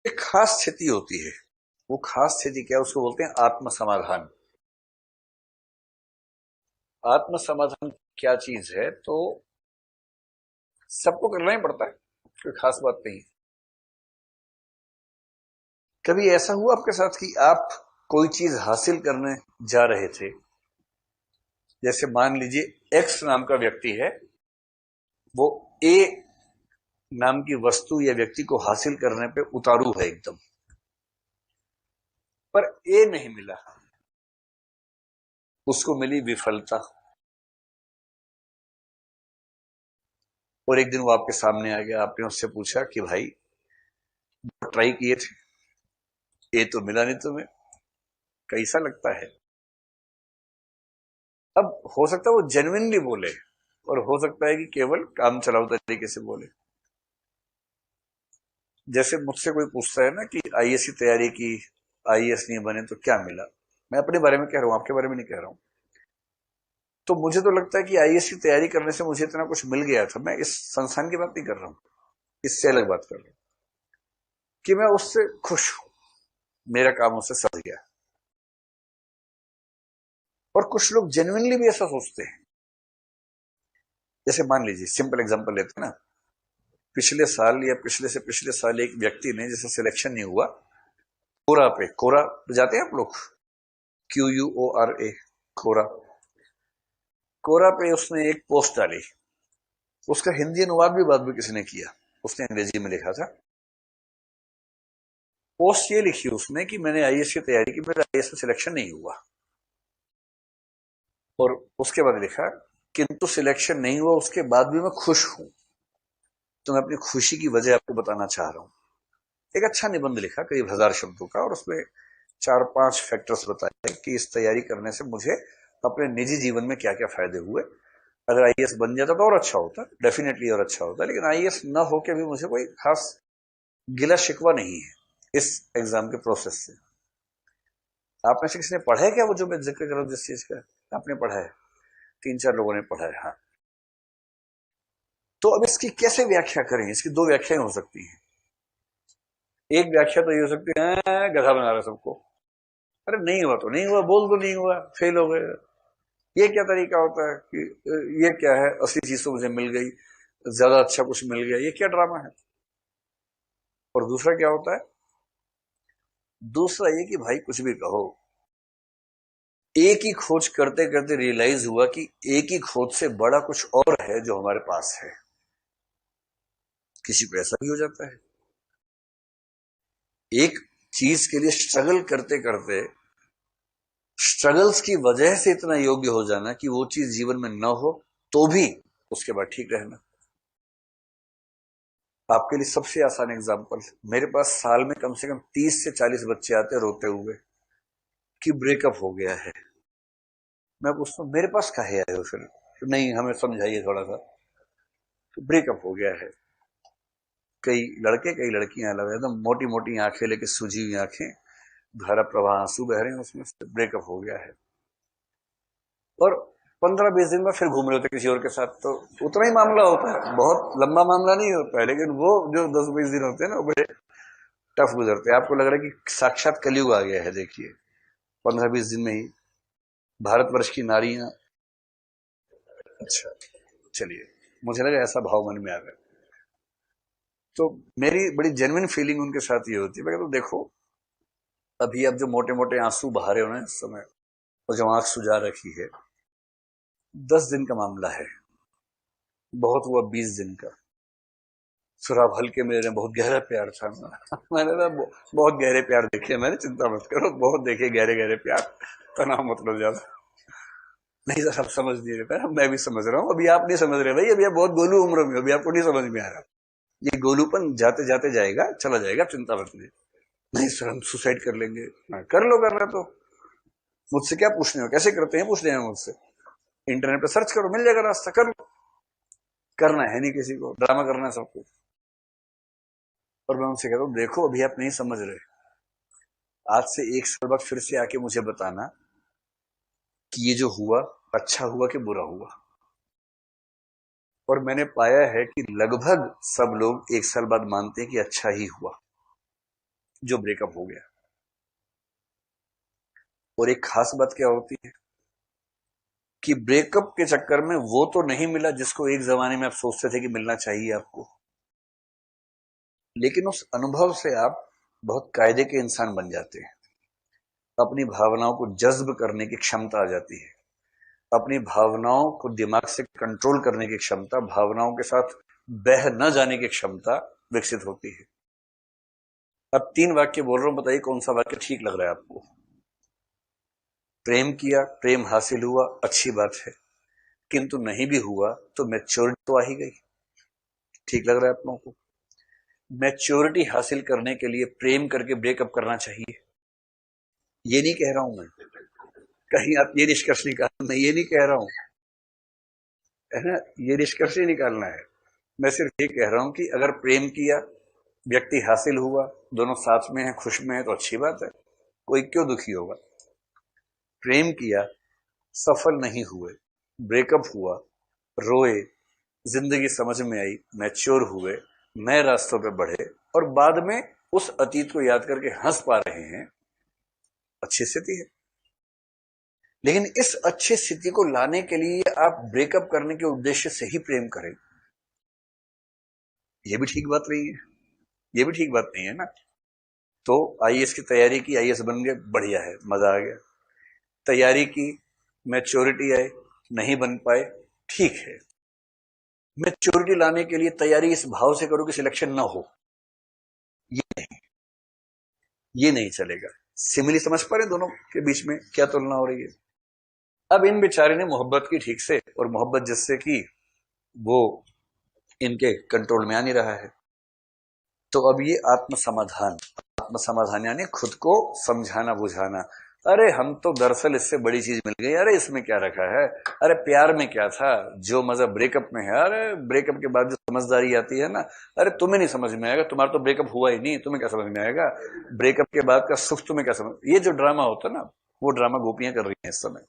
एक खास स्थिति होती है। वो खास स्थिति क्या है, उसको बोलते हैं आत्म समाधान। आत्म समाधान क्या चीज है, तो सबको करना ही पड़ता है, कोई खास बात नहीं। कभी ऐसा हुआ आपके साथ कि आप कोई चीज हासिल करने जा रहे थे, जैसे मान लीजिए एक्स नाम का व्यक्ति है, वो ए नाम की वस्तु या व्यक्ति को हासिल करने पे उतारू है एकदम, पर ए नहीं मिला, उसको मिली विफलता। और एक दिन वो आपके सामने आ गया, आपने उससे पूछा कि भाई ट्राई किए थे, ए तो मिला नहीं तुम्हें, कैसा लगता है? अब हो सकता है वो जेन्युइनली बोले, और हो सकता है कि केवल काम चलाऊ तरीके से बोले। जैसे मुझसे कोई पूछता है ना कि आईएएस की तैयारी की, आईएएस नहीं बने तो क्या मिला। मैं अपने बारे में कह रहा हूं, आपके बारे में नहीं कह रहा हूं। तो मुझे तो लगता है कि आईएएस की तैयारी करने से मुझे इतना कुछ मिल गया था। मैं इस संस्थान की बात नहीं कर रहा हूं, इससे अलग बात कर रहा हूं कि मैं उससे खुश हूं, मेरा काम उससे सज गया। और कुछ लोग जेन्युइनली भी ऐसा सोचते हैं। जैसे मान लीजिए सिंपल एग्जांपल लेते हैं ना, पिछले साल या पिछले से पिछले साल एक व्यक्ति ने, जैसे सिलेक्शन नहीं हुआ, कोरा पे, कोरा जाते हैं आप लोग, QUORA, कोरा, कोरा पे उसने एक पोस्ट डाली। उसका हिंदी अनुवाद भी बाद में किसी ने किया, उसने अंग्रेजी में लिखा था। पोस्ट ये लिखी उसने कि मैंने आईएएस की तैयारी की, मेरा आईएएस में सिलेक्शन नहीं हुआ। और उसके बाद लिखा, किंतु सिलेक्शन नहीं हुआ उसके बाद भी मैं खुश हूं, तो मैं अपनी खुशी की वजह आपको बताना चाह रहा हूं। एक अच्छा निबंध लिखा, करीब 1000 शब्दों का, और उसमें 4-5 फैक्टर्स बताए कि इस तैयारी करने से मुझे अपने निजी जीवन में क्या क्या फायदे हुए। अगर आईएएस बन जाता तो और अच्छा होता, डेफिनेटली और अच्छा होता, लेकिन आईएएस न होके भी मुझे कोई खास गिला शिकवा नहीं है इस एग्जाम के प्रोसेस से। आप में से किसी ने पढ़ा है क्या, वो जो मैं जिक्र कर रहा हूं जिस चीज का? आपने पढ़ा है, 3-4 लोगों ने पढ़ा है, हाँ। तो अब इसकी कैसे व्याख्या करें? इसकी दो व्याख्याएं हो सकती हैं। एक व्याख्या तो ये हो सकती है, गधा बना रहा सबको, अरे नहीं हुआ तो नहीं हुआ, बोल दो नहीं हुआ, फेल हो गए। ये क्या तरीका होता है कि ये क्या है, असली चीज तो मुझे मिल गई, ज्यादा अच्छा कुछ मिल गया, ये क्या ड्रामा है? और दूसरा क्या होता है? दूसरा ये कि भाई कुछ भी कहो, एक ही खोज करते करते रियलाइज हुआ कि एक ही खोज से बड़ा कुछ और है जो हमारे पास है। किसी को ऐसा भी हो जाता है। एक चीज के लिए स्ट्रगल करते करते, स्ट्रगल्स की वजह से इतना योग्य हो जाना कि वो चीज जीवन में न हो तो भी उसके बाद ठीक रहना। आपके लिए सबसे आसान एग्जांपल, मेरे पास साल में कम से कम 30 से 40 बच्चे आते रोते हुए कि ब्रेकअप हो गया है। मैं पूछता हूँ मेरे पास काहे आए हो फिर? तो नहीं, हमें समझाइए थोड़ा सा। तो ब्रेकअप हो गया है, कई लड़के कई लड़कियां अलग, एकदम मोटी मोटी आंखें लेके, सूजी हुई आंखें, धारा प्रवाह आंसू बह रहे हैं उसमें से, ब्रेकअप हो गया है। और 15-20 दिन में फिर घूम रहे होते किसी और के साथ, तो उतना ही मामला होता है, बहुत लंबा मामला नहीं होता है, लेकिन वो जो 10-20 दिन होते हैं ना, वो बड़े टफ गुजरते हैं। आपको लग रहा है कि साक्षात कलयुग आ गया है, देखिए 15-20 दिन में ही भारतवर्ष की नारियां। अच्छा, चलिए, मुझे लगा ऐसा भाव मन में आ गया। तो मेरी बड़ी जेन्युइन फीलिंग उनके साथ ये होती है, मैं कहता हूं देखो, अभी अब जो मोटे मोटे आंसू बहा रहे हो ना इस समय, और जो आंख सुजा रखी है, 10 दिन का मामला है, बहुत हुआ 20 दिन का। सुराब हल्के मेरे, बहुत गहरा प्यार था मैंने ना बहुत गहरे प्यार देखे मैंने, चिंता मत करो, बहुत देखे गहरे गहरे प्यार, तनाव मत लो ज्यादा। नहीं सर, आप समझ नहीं रहे, मैं भी समझ रहा हूँ, अभी आप नहीं समझ रहे भाई, अभी आप बहुत गोलू उम्र में, अभी आपको नहीं समझ में आ रहा। ये गोलूपन जाते जाते जाएगा, चला जाएगा, चिंता मत लीजिए। नहीं सर, हम सुसाइड कर लेंगे। कर लो, कर रहे तो मुझसे क्या पूछने हो, कैसे करते हैं पूछ रहे हैं मुझसे, इंटरनेट पे सर्च करो, मिल जाएगा रास्ता, कर लो। करना है नहीं किसी को, ड्रामा करना है सबको। और मैं उनसे कहता हूँ देखो, अभी आप नहीं समझ रहे, आज से 1 साल बाद फिर से आके मुझे बताना कि ये जो हुआ अच्छा हुआ कि बुरा हुआ। और मैंने पाया है कि लगभग सब लोग 1 साल बाद मानते हैं कि अच्छा ही हुआ। जो ब्रेकअप हो गया। और एक खास बात क्या होती है कि ब्रेकअप के चक्कर में वो तो नहीं मिला जिसको एक जमाने में आप सोचते थे कि मिलना चाहिए आपको, लेकिन उस अनुभव से आप बहुत कायदे के इंसान बन जाते हैं। अपनी भावनाओं को जज्ब करने की क्षमता आ जाती है, अपनी भावनाओं को दिमाग से कंट्रोल करने की क्षमता, भावनाओं के साथ बह न जाने की क्षमता विकसित होती है। अब 3 वाक्य बोल रहा हूं, बताइए कौन सा वाक्य ठीक लग रहा है आपको। प्रेम किया, प्रेम हासिल हुआ, अच्छी बात है, किंतु नहीं भी हुआ तो मैच्योरिटी तो आ ही गई। ठीक लग रहा है आप लोगों को? मैच्योरिटी हासिल करने के लिए प्रेम करके ब्रेकअप करना चाहिए, ये नहीं कह रहा हूं मैं, कहीं आप ये निष्कर्ष निकाल, मैं ये नहीं कह रहा हूं, है ना, ये निष्कर्ष ही निकालना है। मैं सिर्फ ये कह रहा हूं कि अगर प्रेम किया, व्यक्ति हासिल हुआ, दोनों साथ में हैं, खुश में हैं, तो अच्छी बात है, कोई क्यों दुखी होगा। प्रेम किया, सफल नहीं हुए, ब्रेकअप हुआ, रोए, जिंदगी समझ में आई, मैच्योर हुए, नए रास्तों पे बढ़े और बाद में उस अतीत को याद करके हंस पा रहे हैं, अच्छी स्थिति है। लेकिन इस अच्छी स्थिति को लाने के लिए आप ब्रेकअप करने के उद्देश्य से ही प्रेम करें, यह भी ठीक बात नहीं है, यह भी ठीक बात नहीं है ना। तो आईएएस की तैयारी की, आईएएस बन गए, बढ़िया है, मजा आ गया। तैयारी की, मैच्योरिटी आई, नहीं बन पाए, ठीक है। मैच्योरिटी लाने के लिए तैयारी इस भाव से करो कि सिलेक्शन ना हो, ये नहीं, ये नहीं चलेगा। सिमिली समझ पा रहे दोनों के बीच में क्या तुलना हो रही है। अब इन बेचारे ने मोहब्बत की ठीक से, और मोहब्बत जिससे की वो इनके कंट्रोल में आ नहीं रहा है। तो अब ये आत्म समाधान यानी खुद को समझाना बुझाना। अरे हम तो दरअसल इससे बड़ी चीज मिल गई, अरे इसमें क्या रखा है, अरे प्यार में क्या था, जो मजा ब्रेकअप में है, अरे ब्रेकअप के बाद जो समझदारी आती है ना, अरे तुम्हें नहीं समझ में आएगा, तुम्हारा तो ब्रेकअप हुआ ही नहीं, तुम्हें क्या समझ में आएगा, ब्रेकअप के बाद का सुख तुम्हें क्या समझ। ये जो ड्रामा होता है ना, वो ड्रामा गोपियां कर रही हैं इस समय।